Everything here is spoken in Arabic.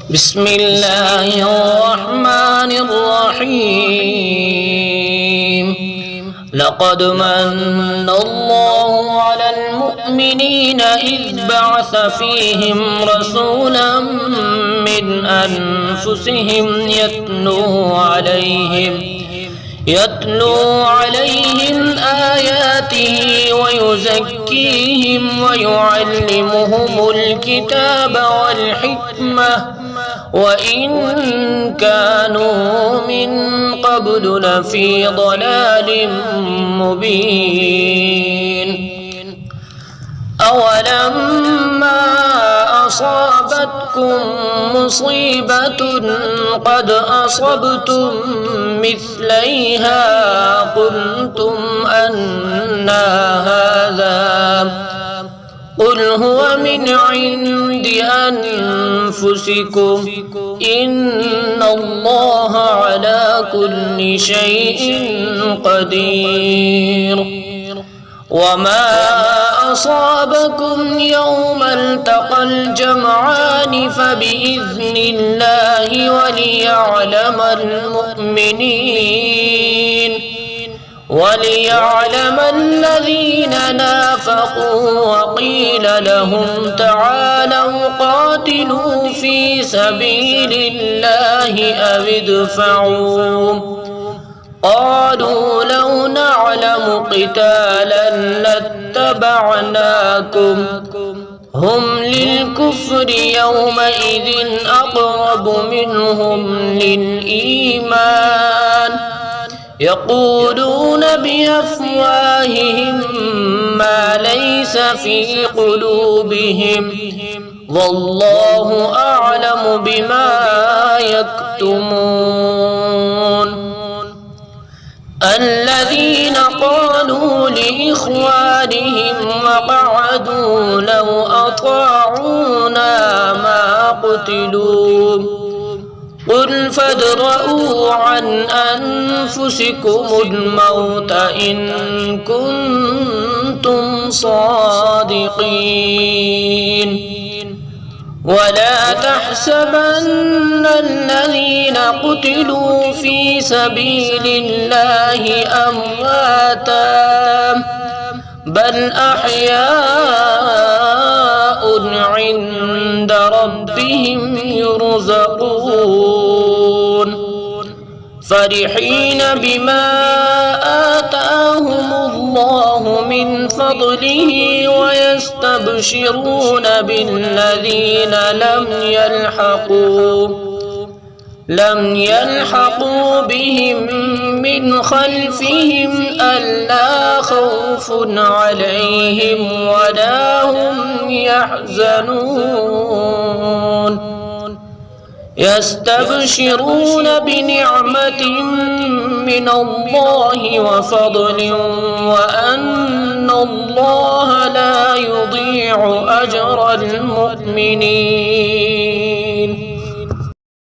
بسم الله الرحمن الرحيم لقد من الله على المؤمنين إذ بعث فيهم رسولا من أنفسهم يتلو عليهم آياته ويزكيهم ويعلمهم الكتاب والحكمة وإن كانوا من قبل لفي ضلال مبين أولما أصابتكم مصيبة قد أصبتم مثليها قلتم أنى هذا قل هو من عند أنفسكم إن الله على كل شيء قدير وما أصابكم يوم التقى الجمعان فبإذن الله وليعلم الذين نافقوا وقيل لهم تعالوا قاتلوا في سبيل الله أو ادفعوا قالوا لو نعلم قتالا لاتبعناكم هم للكفر يومئذ أقرب منهم للإيمان يقولون بأفواههم ما ليس في قلوبهم والله أعلم بما يكتمون الذين قالوا لإخوانهم وقعدوا لو أطاعونا ما قتلوا قل فادرءوا عن أنفسكم الموت إن كنتم صادقين ولا تحسبن الذين قتلوا في سبيل الله أمواتا بل أحياء عند ربهم يرزقون فرحين بما آتاهم الله من فضله ويستبشرون بالذين لم يلحقوا بهم من خلفهم ألا خوف عليهم ولا هم يحزنون يستبشرون بنعمة من الله وفضل وأن الله لا يضيع أجر المؤمنين